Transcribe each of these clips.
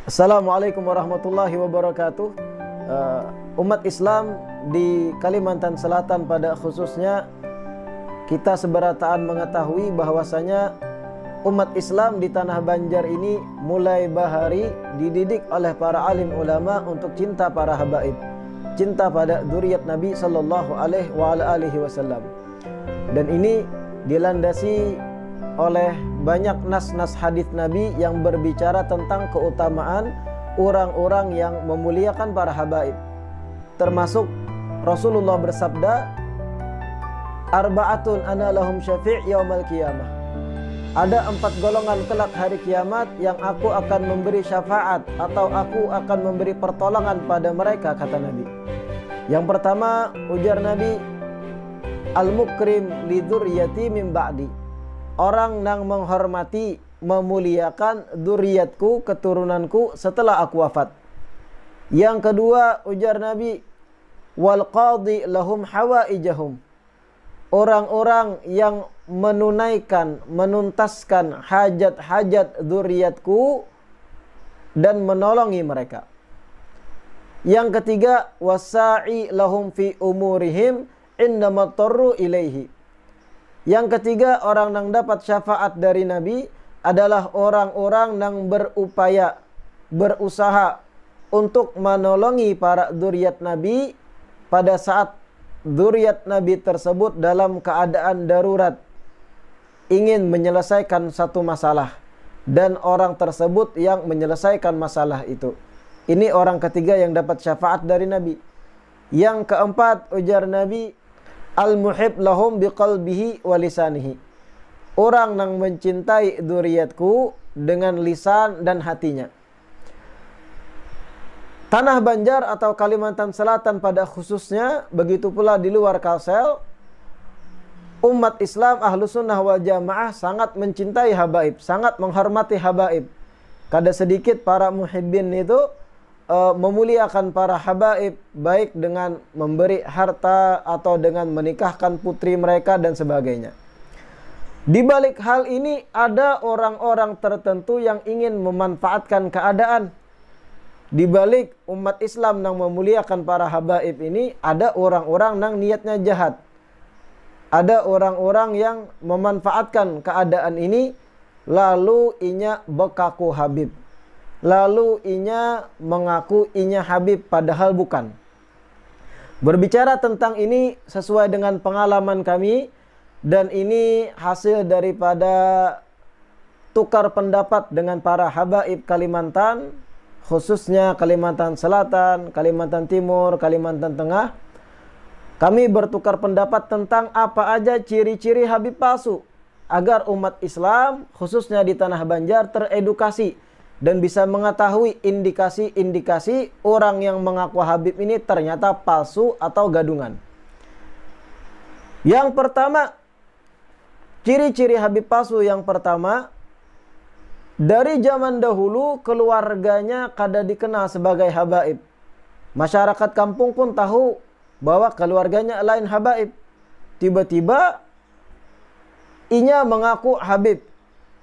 Assalamualaikum warahmatullahi wabarakatuh. Umat Islam di Kalimantan Selatan pada khususnya, kita seberataan mengetahui bahwasanya umat Islam di Tanah Banjar ini mulai bahari dididik oleh para alim ulama untuk cinta para habaib, cinta pada dzurriyyat Nabi sallallahu alaihi wasallam. Dan ini dilandasi oleh banyak nas-nas hadis Nabi yang berbicara tentang keutamaan orang-orang yang memuliakan para habaib. Termasuk Rasulullah bersabda, "Arba'atun ana lahum syafi' yaumal qiyamah." Ada 4 golongan kelak hari kiamat yang aku akan memberi syafaat atau aku akan memberi pertolongan pada mereka, kata Nabi. Yang pertama, ujar Nabi, "Al-mukrim li dzurriyyati min ba'di." Orang yang menghormati, memuliakan dzurriyyatku, keturunanku setelah aku wafat. Yang kedua, ujar Nabi, "Wal qadhi lahum hawaijahum." Orang-orang yang menunaikan, menuntaskan hajat-hajat dzurriyyatku dan menolongi mereka. Yang ketiga, wasa'i lahum fi umurihim indama tarru ilaihi. Yang ketiga, orang yang dapat syafaat dari Nabi adalah orang-orang yang berupaya, berusaha untuk menolongi para dzurriyyat Nabi pada saat dzurriyyat Nabi tersebut dalam keadaan darurat, ingin menyelesaikan satu masalah, dan orang tersebut yang menyelesaikan masalah itu. Ini orang ketiga yang dapat syafaat dari Nabi. Yang keempat, ujar Nabi, "Al-muhib lahum biqalbihi wa lisanihi." Orang yang mencintai dzurriyyatku dengan lisan dan hatinya. Tanah Banjar atau Kalimantan Selatan pada khususnya, begitu pula di luar Kalsel, umat Islam Ahlus Sunnah wal Jamaah sangat mencintai habaib, sangat menghormati habaib. Kada sedikit para muhibbin itu memuliakan para habaib, baik dengan memberi harta atau dengan menikahkan putri mereka dan sebagainya. Di balik hal ini ada orang-orang tertentu yang ingin memanfaatkan keadaan. Di balik umat Islam yang memuliakan para habaib ini ada orang-orang yang niatnya jahat. Ada orang-orang yang memanfaatkan keadaan ini lalu inya bekaku habib. Lalu inya mengaku inya habib padahal bukan. Berbicara tentang ini sesuai dengan pengalaman kami, dan ini hasil daripada tukar pendapat dengan para habaib Kalimantan, khususnya Kalimantan Selatan, Kalimantan Timur, Kalimantan Tengah. Kami bertukar pendapat tentang apa aja ciri-ciri habib palsu agar umat Islam khususnya di Tanah Banjar teredukasi dan bisa mengetahui indikasi-indikasi orang yang mengaku habib ini ternyata palsu atau gadungan. Yang pertama, ciri-ciri habib palsu yang pertama, dari zaman dahulu keluarganya kada dikenal sebagai habaib. Masyarakat kampung pun tahu bahwa keluarganya lain habaib. Tiba-tiba inya mengaku habib,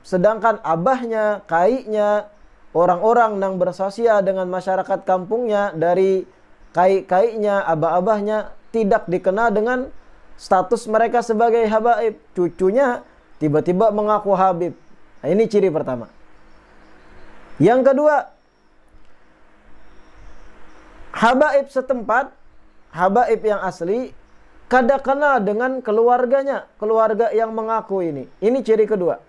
sedangkan abahnya, kaiknya, orang-orang yang bersosial dengan masyarakat kampungnya dari kai-kaiknya, abah-abahnya tidak dikenal dengan status mereka sebagai habaib. Cucunya tiba-tiba mengaku habib. Nah, ini ciri pertama. Yang kedua, habaib setempat, habaib yang asli, kada kenal dengan keluarganya, keluarga yang mengaku ini. Ini ciri kedua.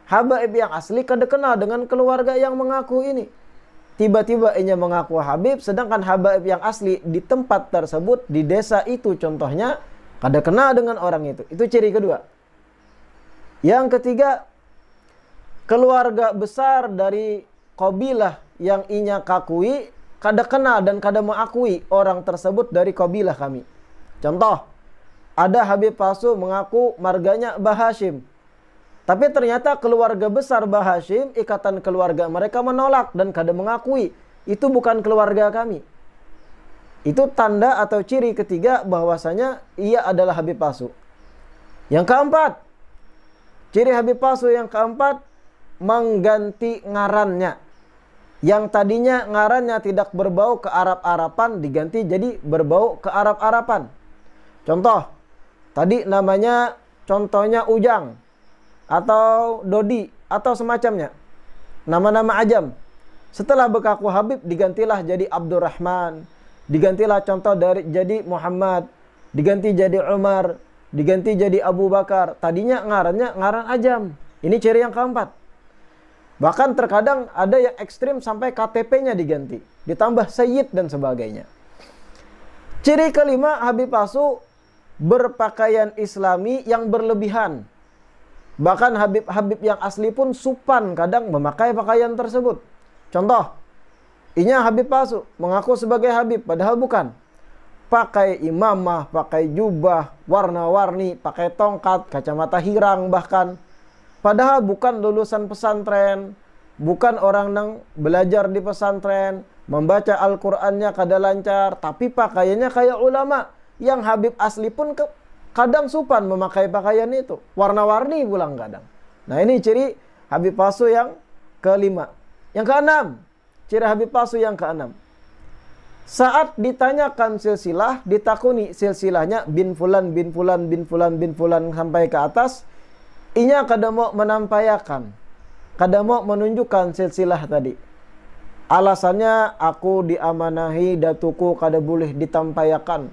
Habaib yang asli kada kenal dengan keluarga yang mengaku ini. Tiba-tiba inya mengaku habib, sedangkan habaib yang asli di tempat tersebut, di desa itu contohnya, kada kenal dengan orang itu. Itu ciri kedua. Yang ketiga, keluarga besar dari qabilah yang inya kakui, kada kenal dan kada mengakui orang tersebut dari qabilah kami. Contoh, ada habib palsu mengaku marganya Bah Hashim. Tapi ternyata keluarga besar Bah Hashim, ikatan keluarga mereka menolak dan kada mengakui. Itu bukan keluarga kami. Itu tanda atau ciri ketiga bahwasanya ia adalah habib palsu. Yang keempat, ciri habib palsu yang keempat, mengganti ngarannya. Yang tadinya ngarannya tidak berbau ke Arab-Arapan diganti jadi berbau ke Arab-Arapan. Contoh, tadi namanya contohnya Ujang atau Dodi atau semacamnya. Nama-nama ajam. Setelah berkaku Habib digantilah jadi Abdurrahman, digantilah contoh dari jadi Muhammad, diganti jadi Umar, diganti jadi Abu Bakar. Tadinya ngarannya ngaran ajam. Ini ciri yang keempat. Bahkan terkadang ada yang ekstrim sampai KTP-nya diganti, ditambah Sayyid dan sebagainya. Ciri kelima, Habib palsu berpakaian Islami yang berlebihan. Bahkan Habib-Habib yang asli pun supan kadang memakai pakaian tersebut. Contoh, inya Habib palsu, mengaku sebagai Habib padahal bukan. Pakai imamah, pakai jubah, warna-warni, pakai tongkat, kacamata hirang bahkan. Padahal bukan lulusan pesantren, bukan orang yang belajar di pesantren, membaca Al-Qur'annya kada lancar, tapi pakaiannya kayak ulama. Yang Habib asli pun kadang supan memakai pakaian itu, warna-warni pulang kadang. Nah, ini ciri Habib palsu yang kelima. Yang keenam, ciri Habib palsu yang keenam. Saat ditanyakan silsilah, ditakuni silsilahnya bin fulan, bin fulan, bin fulan, bin fulan sampai ke atas, inya kada mau menampayakan, kada mau menunjukkan silsilah tadi. Alasannya aku diamanahi datuku kada boleh ditampayakan.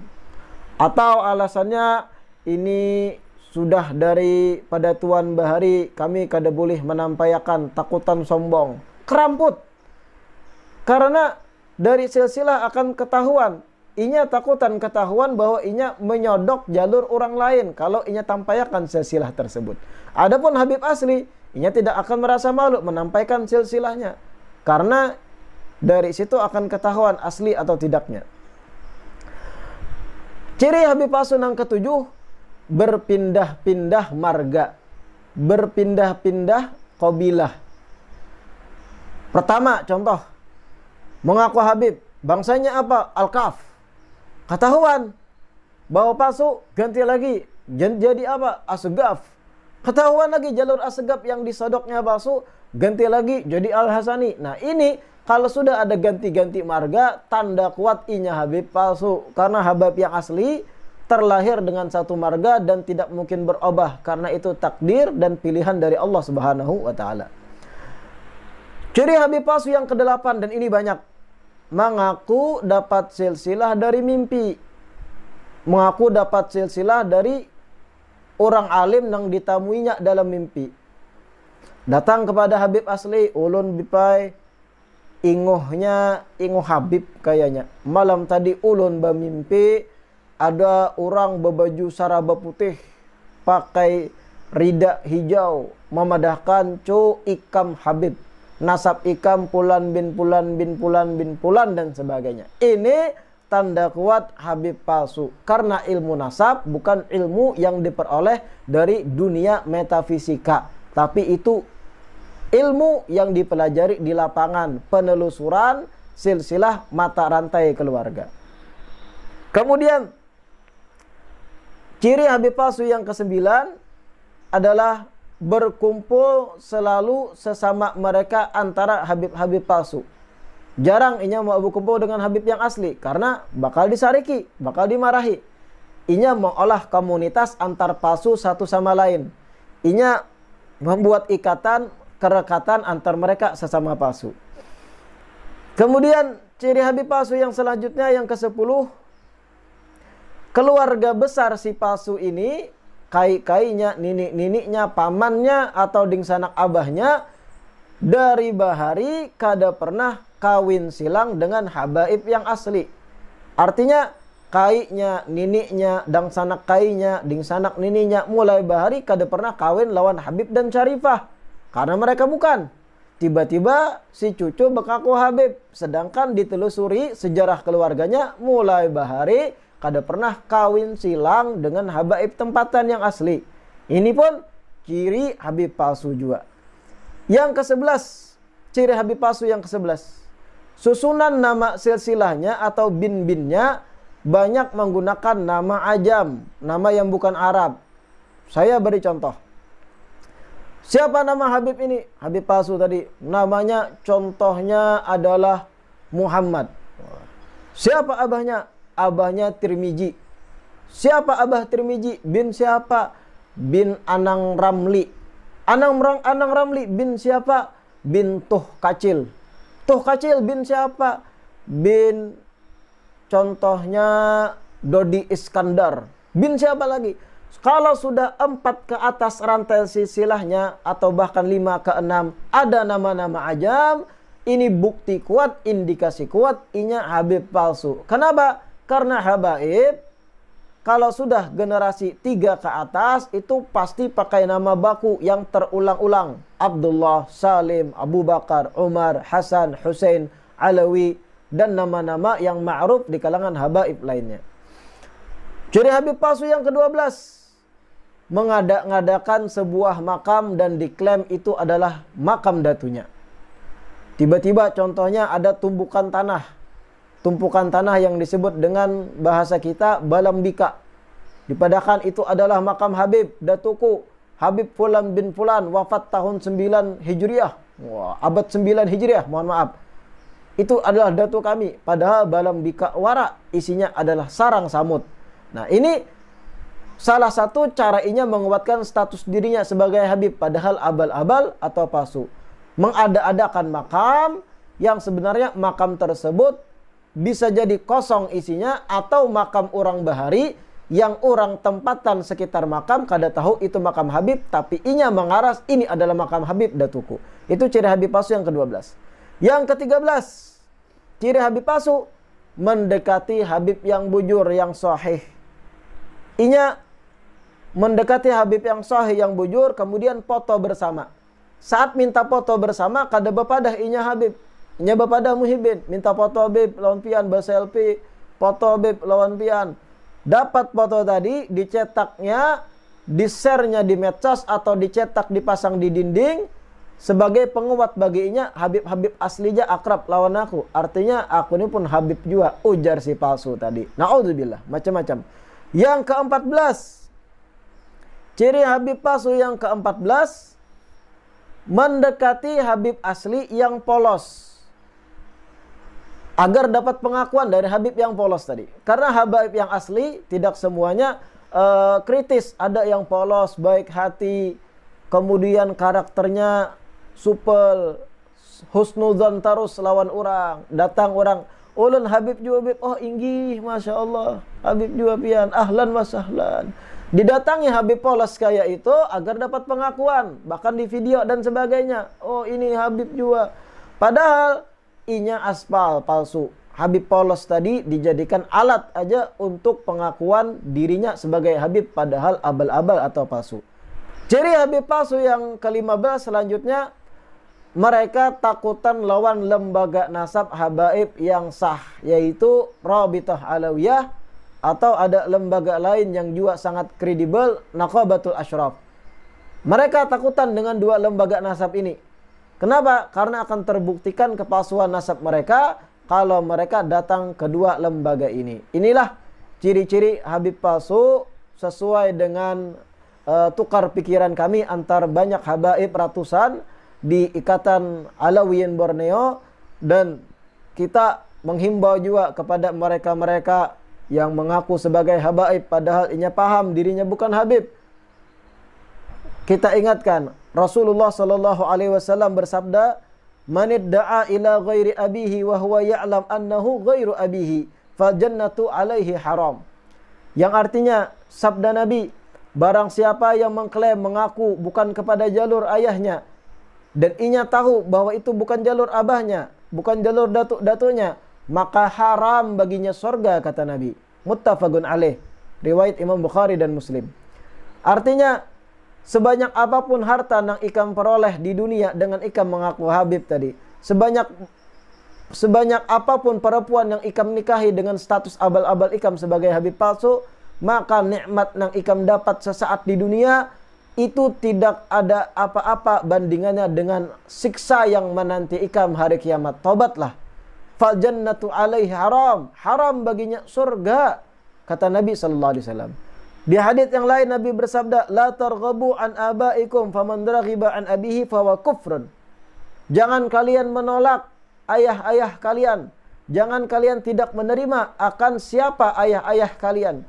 Atau alasannya ini sudah daripada Tuan Bahari, kami kada boleh menampayakan, takutan sombong. Keramput. Karena dari silsilah akan ketahuan. Inya takutan ketahuan bahwa inya menyodok jalur orang lain kalau inya tampayakan silsilah tersebut. Adapun Habib asli, inya tidak akan merasa malu menampaikan silsilahnya. Karena dari situ akan ketahuan asli atau tidaknya. Ciri Habib palsu yang ketujuh, berpindah-pindah marga. Berpindah-pindah qabilah. Pertama, contoh. Mengaku Habib, bangsanya apa? Al-Kaf. Ketahuan bahwa palsu, ganti lagi jadi apa? Asgaf. Ketahuan lagi jalur Asgaf yang disodoknya palsu, ganti lagi jadi Al-Hasani. Nah, ini kalau sudah ada ganti-ganti marga, tanda kuat inya Habib palsu. Karena Habib yang asli terlahir dengan satu marga dan tidak mungkin berubah, karena itu takdir dan pilihan dari Allah Subhanahu wa taala. Ciri Habib palsu yang kedelapan, dan ini banyak. Mengaku dapat silsilah dari mimpi. Mengaku dapat silsilah dari orang alim yang ditamuinya dalam mimpi. Datang kepada Habib asli, ulun bipai inguhnya, inguh Habib kayaknya. Malam tadi ulun bermimpi ada orang berbaju saraba putih, pakai rida hijau, memadahkan cu ikam Habib. Nasab ikam pulan bin pulan bin pulan bin pulan dan sebagainya. Ini tanda kuat Habib palsu. Karena ilmu nasab bukan ilmu yang diperoleh dari dunia metafisika. Tapi itu ilmu yang dipelajari di lapangan. Penelusuran silsilah mata rantai keluarga. Kemudian ciri Habib palsu yang kesembilan adalah berkumpul selalu sesama mereka antara Habib-Habib palsu. Jarang inya mau berkumpul dengan Habib yang asli karena bakal disariki, bakal dimarahi. Inya mengolah komunitas antar palsu satu sama lain. Inya membuat ikatan, kerekatan antar mereka sesama palsu. Kemudian ciri Habib palsu yang selanjutnya yang ke-10, keluarga besar si palsu ini, kai-kainya, ninik-niniknya, pamannya atau dingsanak abahnya dari bahari kada pernah kawin silang dengan habaib yang asli. Artinya kainya, niniknya, dangsanak kainya, dingsanak nininya mulai bahari kada pernah kawin lawan Habib dan Syarifah. Karena mereka bukan. Tiba-tiba si cucu bekaku Habib, sedangkan ditelusuri sejarah keluarganya mulai bahari kada pernah kawin silang dengan habaib tempatan yang asli. Ini pun ciri Habib palsu juga. Yang ke-11, ciri Habib palsu yang ke-11. Susunan nama silsilahnya atau bin-binnya banyak menggunakan nama ajam, nama yang bukan Arab. Saya beri contoh. Siapa nama Habib ini? Habib palsu tadi. Namanya contohnya adalah Muhammad. Siapa abahnya? Abahnya Tirmizi. Siapa abah Tirmizi? Bin siapa? Bin Anang Ramli. Anang Ramli bin siapa? Bin Tuh Kacil. Tuh Kacil bin siapa? Bin contohnya Dodi Iskandar. Bin siapa lagi? Kalau sudah 4 ke atas rantai silsilahnya atau bahkan 5 ke 6 ada nama-nama ajam, ini bukti kuat, indikasi kuat, inya Habib palsu. Kenapa? Karena habaib kalau sudah generasi 3 ke atas itu pasti pakai nama baku yang terulang-ulang. Abdullah, Salim, Abu Bakar, Umar, Hasan, Hussein, Alawi, dan nama-nama yang ma'ruf di kalangan habaib lainnya. Ciri Habib palsu yang ke-12, mengada-ngadakan sebuah makam dan diklaim itu adalah makam datunya. Tiba-tiba contohnya ada tumpukan tanah. Tumpukan tanah yang disebut dengan bahasa kita balambika. Dipadahkan itu adalah makam Habib datuku. Habib Fulan bin Fulan wafat tahun 9 Hijriah. Wah, abad 9 Hijriah, mohon maaf. Itu adalah datu kami. Padahal balambika wara isinya adalah sarang samud. Nah, ini salah satu cara inya menguatkan status dirinya sebagai Habib padahal abal-abal atau palsu. Mengada-adakan makam yang sebenarnya makam tersebut bisa jadi kosong isinya atau makam orang bahari yang orang tempatan sekitar makam kada tahu itu makam Habib tapi inya mengaras ini adalah makam Habib datuku. Itu ciri Habib palsu yang ke-12. Yang ke-13, ciri Habib palsu mendekati Habib yang bujur yang sahih. Inya mendekati Habib yang sahih yang bujur kemudian foto bersama. Saat minta foto bersama kada bepadah inya Habib. Inya bepadah Muhibin. Minta foto Habib lawan pian berselfie. Foto Habib lawan pian. Dapat foto tadi dicetaknya, di-share-nya di medsos atau dicetak dipasang di dinding sebagai penguat bagi inya Habib-Habib aslinya akrab lawan aku. Artinya aku ini pun Habib juga, ujar si palsu tadi. Na'udzubillah, macam-macam. Yang ke-14, ciri Habib palsu yang ke-14, mendekati Habib asli yang polos agar dapat pengakuan dari Habib yang polos tadi. Karena Habib yang asli tidak semuanya kritis. Ada yang polos, baik hati, kemudian karakternya supel, husnudzon terus lawan orang. Datang orang, ulun Habib juga Habib, oh inggih, Masya Allah, Habib juga pian, ahlan wa sahlan. Didatangi Habib polos kayak itu agar dapat pengakuan, bahkan di video dan sebagainya. Oh ini Habib juga. Padahal inya aspal palsu. Habib polos tadi dijadikan alat aja untuk pengakuan dirinya sebagai Habib padahal abal-abal atau palsu. Ciri Habib palsu yang ke-15 selanjutnya, mereka takutan lawan lembaga nasab habaib yang sah, yaitu Rabithah Alawiyah, atau ada lembaga lain yang juga sangat kredibel, Naqabatul Ashraf. Mereka takutan dengan dua lembaga nasab ini. Kenapa? Karena akan terbuktikan kepalsuan nasab mereka kalau mereka datang kedua lembaga ini. Inilah ciri-ciri Habib palsu sesuai dengan tukar pikiran kami antar banyak habaib ratusan di Ikatan Alawiyin Borneo, dan kita menghimbau juga kepada mereka-mereka yang mengaku sebagai habaib padahal inya paham dirinya bukan Habib. Kita ingatkan Rasulullah sallallahu alaihi wasallam bersabda, "Man idda'a ila ghairi abihi wa huwa ya'lam annahu ghairu abihi, fa jannatu alaihi haram." Yang artinya sabda Nabi, barang siapa yang mengklaim mengaku bukan kepada jalur ayahnya dan inya tahu bahwa itu bukan jalur abahnya, bukan jalur datuk-datunya, maka haram baginya surga, kata Nabi. Muttafaqun alaih. Riwayat Imam Bukhari dan Muslim. Artinya, sebanyak apapun harta yang ikam peroleh di dunia dengan ikam mengaku Habib tadi, sebanyak apapun perempuan yang ikam nikahi dengan status abal-abal ikam sebagai Habib palsu, maka nikmat yang ikam dapat sesaat di dunia itu tidak ada apa-apa bandingannya dengan siksa yang menanti ikam hari kiamat. Taubatlah. Fal jannatu alaihi haram. Haram baginya surga, kata Nabi sallallahu alaihi wasallam. Di hadits yang lain Nabi bersabda, "La targhabu an abaikum faman raghiba an abihi fahuwa kufrun." Jangan kalian menolak ayah-ayah kalian. Jangan kalian tidak menerima akan siapa ayah-ayah kalian.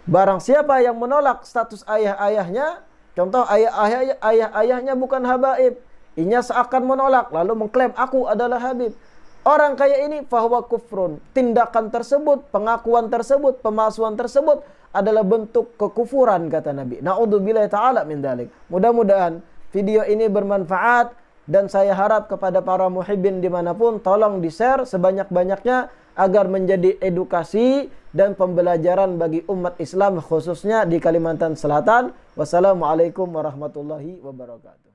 Barang siapa yang menolak status ayah-ayahnya, contoh ayah-ayahnya bukan habaib, inya seakan menolak lalu mengklaim aku adalah habib. Orang kayak ini fahuwa kufrun. Tindakan tersebut, pengakuan tersebut, pemalsuan tersebut adalah bentuk kekufuran kata Nabi. Na'udzubillahi ta'ala min dzalik. Mudah-mudahan video ini bermanfaat dan saya harap kepada para muhibbin dimanapun tolong di-share sebanyak-banyaknya agar menjadi edukasi dan pembelajaran bagi umat Islam khususnya di Kalimantan Selatan. Wassalamualaikum warahmatullahi wabarakatuh.